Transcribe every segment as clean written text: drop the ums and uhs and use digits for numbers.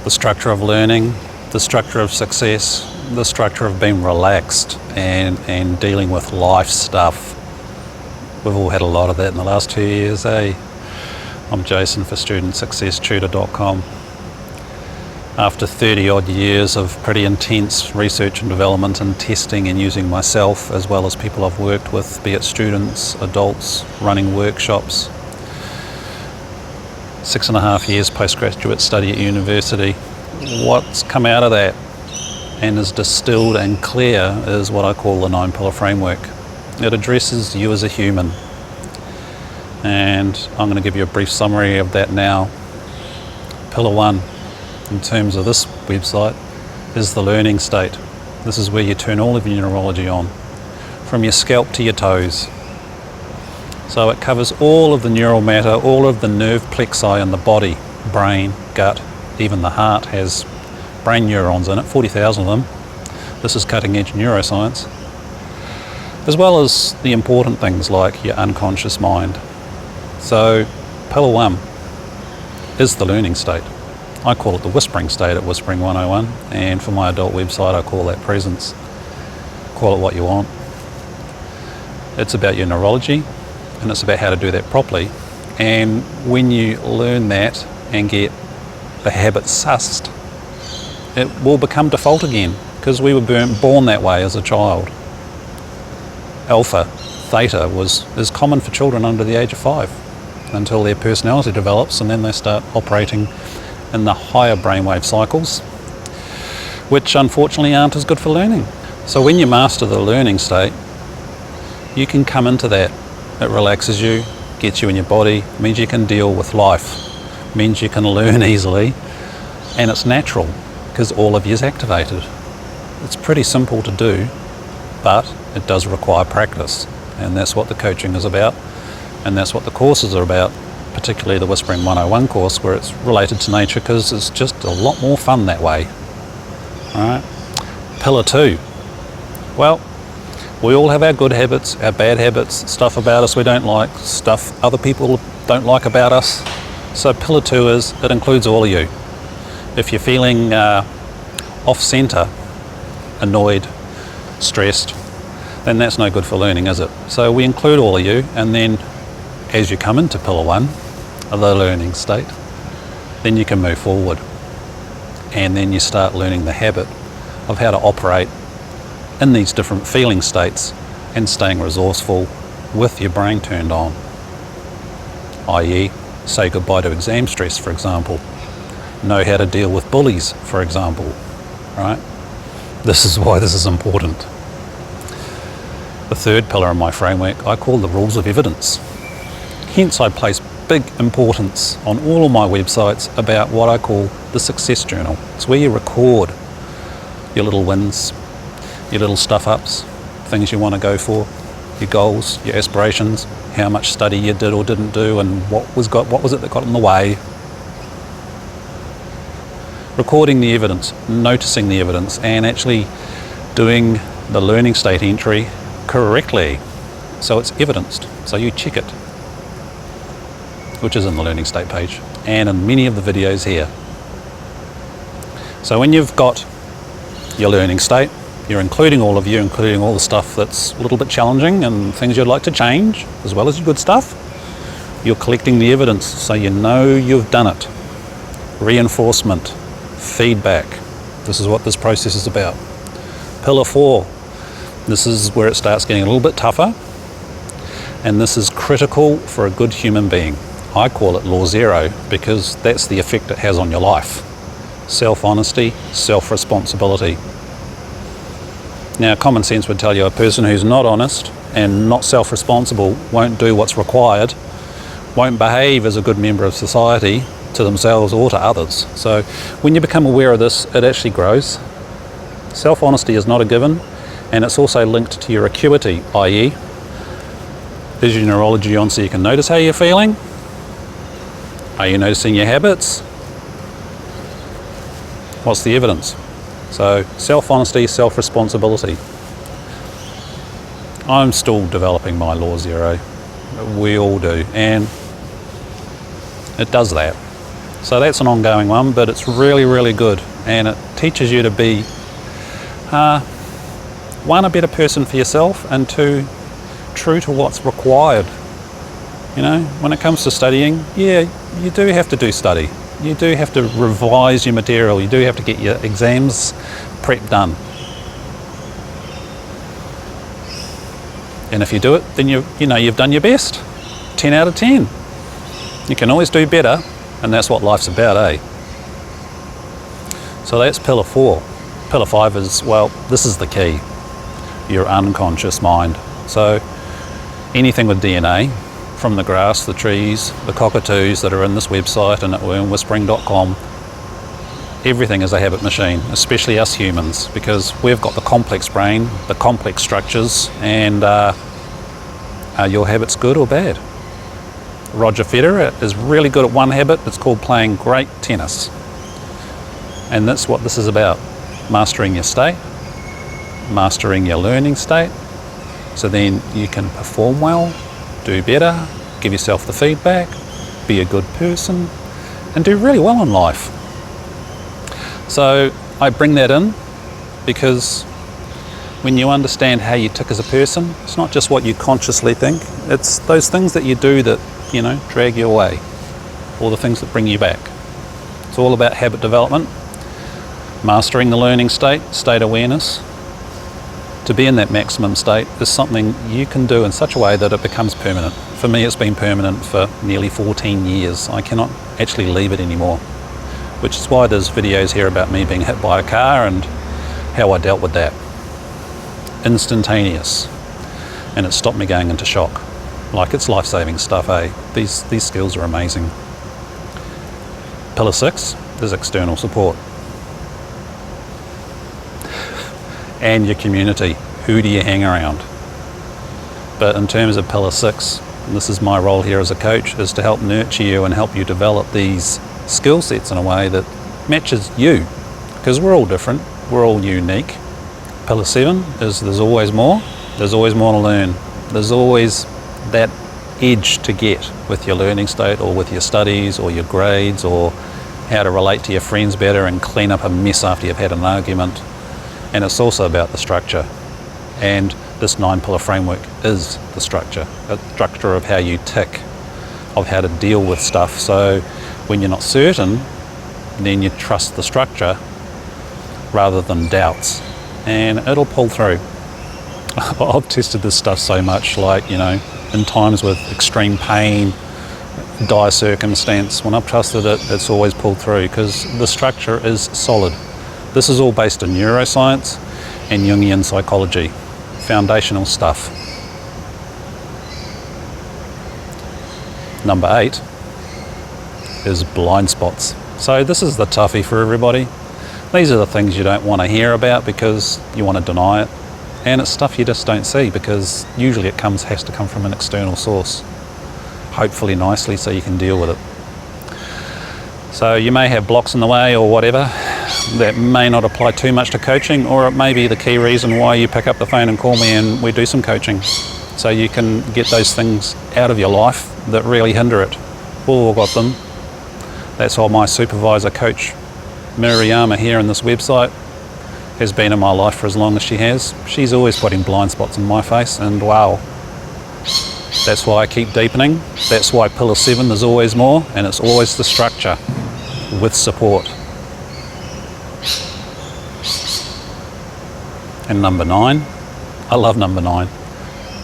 the structure of learning, the structure of success, the structure of being relaxed and dealing with life stuff. We've all had a lot of that in the last 2 years, eh? I'm Jason for StudentSuccessTutor.com. After 30 odd years of pretty intense research and development and testing and using myself as well as people I've worked with, be it students, adults, running workshops, 6.5 years postgraduate study at university, what's come out of that and is distilled and clear is what I call the 9-pillar framework. It addresses you as a human, and I'm going to give you a brief summary of that now. Pillar 1, in terms of this website, is the learning state. This is where you turn all of your neurology on, from your scalp to your toes. So it covers all of the neural matter, all of the nerve plexi in the body, brain, gut, even the heart has brain neurons in it, 40,000 of them. This is cutting edge neuroscience. As well as the important things like your unconscious mind. So pillar 1 is the learning state. I call it the whispering state at Whispering 101, and for my adult website I call that presence. Call it what you want. It's about your neurology, and it's about how to do that properly. And when you learn that and get the habit sussed, it will become default again, because we were born that way as a child. Alpha, theta is common for children under the age of 5 until their personality develops, and then they start operating in the higher brainwave cycles, which unfortunately aren't as good for learning. So when you master the learning state, you can come into that. It relaxes you, gets you in your body, means you can deal with life, means you can learn easily, and it's natural because all of you is activated. It's pretty simple to do, but it does require practice, and that's what the coaching is about, and that's what the courses are about, particularly the Whispering 101 course, where it's related to nature because it's just a lot more fun that way. All right. Pillar 2. Well, we all have our good habits, our bad habits, stuff about us we don't like, stuff other people don't like about us. So pillar 2 is, it includes all of you. If you're feeling off centre, annoyed, stressed, then that's no good for learning, is it? So we include all of you, and then as you come into pillar 1, the learning state, then you can move forward. And then you start learning the habit of how to operate in these different feeling states and staying resourceful with your brain turned on. i.e., say goodbye to exam stress, for example. Know how to deal with bullies, for example, right? This is why this is important. The third pillar of my framework I call the rules of evidence. Hence I place big importance on all of my websites about what I call the success journal. It's where you record your little wins, your little stuff-ups, things you want to go for, your goals, your aspirations, how much study you did or didn't do, and what was it that got in the way. Recording the evidence, noticing the evidence, and actually doing the learning state entry correctly. So it's evidenced, so you check it, which is in the learning state page and in many of the videos here. So when you've got your learning state, you're including all of you, including all the stuff that's a little bit challenging and things you'd like to change, as well as your good stuff. You're collecting the evidence so you know you've done it. Reinforcement, feedback. This is what this process is about. Pillar 4. This is where it starts getting a little bit tougher, and this is critical for a good human being. I call it Law Zero because that's the effect it has on your life. Self-honesty, self-responsibility. Now, common sense would tell you a person who's not honest and not self-responsible won't do what's required, won't behave as a good member of society to themselves or to others. So when you become aware of this, it actually grows. Self-honesty is not a given, and it's also linked to your acuity, i.e., is your neurology on so you can notice how you're feeling? Are you noticing your habits? What's the evidence? So self-honesty, self-responsibility. I'm still developing my Law Zero. We all do, and it does that. So that's an ongoing one, but it's really, really good, and it teaches you to be, one, a better person for yourself, and two, true to what's required. You know, when it comes to studying, yeah, you do have to do study. You do have to revise your material. You do have to get your exams prep done. And if you do it, then you've done your best. 10 out of 10. You can always do better, and that's what life's about, eh? So that's pillar 4. Pillar 5 is, well, this is the key. Your unconscious mind. So anything with DNA, from the grass, the trees, the cockatoos that are in this website and at wormwhispering.com, everything is a habit machine, especially us humans, because we've got the complex brain, the complex structures, and are your habits good or bad? Roger Federer is really good at one habit. It's called playing great tennis. And that's what this is about. Mastering your state, mastering your learning state, so then you can perform well, do better, give yourself the feedback, be a good person, and do really well in life. So I bring that in because when you understand how you tick as a person, it's not just what you consciously think, it's those things that you do that, drag you away, or the things that bring you back. It's all about habit development, mastering the learning state, state awareness. To be in that maximum state is something you can do in such a way that it becomes permanent. For me, it's been permanent for nearly 14 years. I cannot actually leave it anymore, which is why there's videos here about me being hit by a car and how I dealt with that. Instantaneous. And it stopped me going into shock. Like, it's life-saving stuff, eh? These skills are amazing. Pillar 6 is external support. And your community. Who do you hang around? But in terms of pillar 6, and this is my role here as a coach, is to help nurture you and help you develop these skill sets in a way that matches you. Because we're all different, we're all unique. Pillar 7 is there's always more to learn. There's always that edge to get with your learning state or with your studies or your grades or how to relate to your friends better and clean up a mess after you've had an argument. And it's also about the structure. And this 9-pillar framework is the structure of how you tick, of how to deal with stuff. So when you're not certain, then you trust the structure rather than doubts, and it'll pull through. I've tested this stuff so much, in times with extreme pain, dire circumstance, when I've trusted it, it's always pulled through because the structure is solid. This is all based on neuroscience and Jungian psychology, foundational stuff. Number 8 is blind spots. So this is the toughie for everybody. These are the things you don't want to hear about because you want to deny it. And it's stuff you just don't see because usually it has to come from an external source, hopefully nicely, so you can deal with it. So you may have blocks in the way or whatever that may not apply too much to coaching, or it may be the key reason why you pick up the phone and call me and we do some coaching. So you can get those things out of your life that really hinder it. We've all got them. That's why my supervisor, Coach Murayama here in this website, has been in my life for as long as she has. She's always putting blind spots in my face, and wow, that's why I keep deepening. That's why pillar 7, there's always more, and it's always the structure with support. And number 9, I love number 9,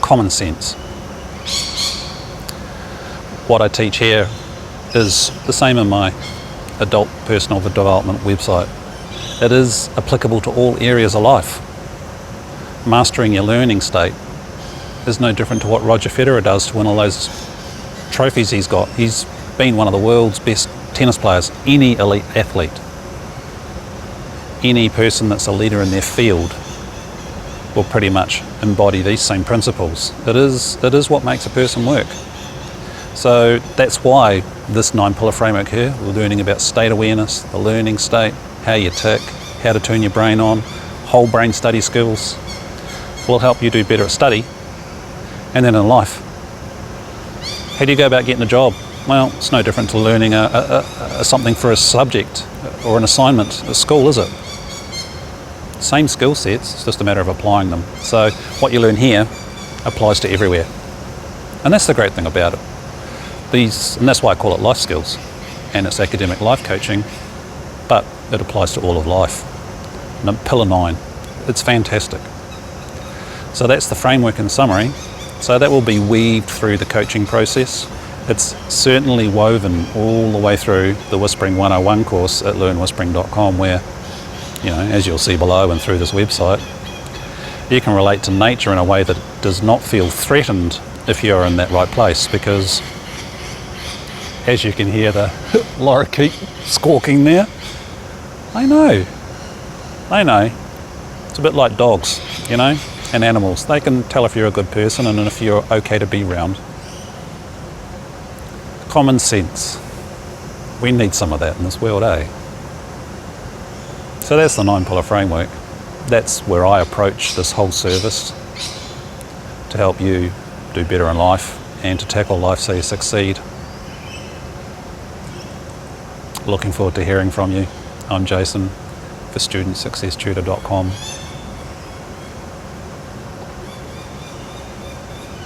common sense. What I teach here is the same in my adult personal development website. It is applicable to all areas of life. Mastering your learning state is no different to what Roger Federer does to win all those trophies he's got. He's been one of the world's best tennis players. Any elite athlete, any person that's a leader in their field will pretty much embody these same principles. It is what makes a person work. So that's why this 9-pillar framework here, we're learning about state awareness, the learning state, how you tick, how to turn your brain on, whole brain study skills, will help you do better at study. And then in life, how do you go about getting a job? Well, it's no different to learning something for a subject or an assignment at school, is it? Same skill sets, it's just a matter of applying them. So what you learn here applies to everywhere. And that's the great thing about it. And that's why I call it life skills. And it's academic life coaching, but it applies to all of life. Pillar 9, it's fantastic. So that's the framework in summary. So that will be weaved through the coaching process. It's certainly woven all the way through the Whispering 101 course at learnwhispering.com, where, as you'll see below and through this website, you can relate to nature in a way that does not feel threatened if you're in that right place, because as you can hear the lorikeet squawking there, they know. It's a bit like dogs, and animals. They can tell if you're a good person and if you're okay to be around. Common sense. We need some of that in this world, eh? So that's the 9-pillar framework. That's where I approach this whole service, to help you do better in life and to tackle life so you succeed. Looking forward to hearing from you. I'm Jason for StudentSuccessTutor.com.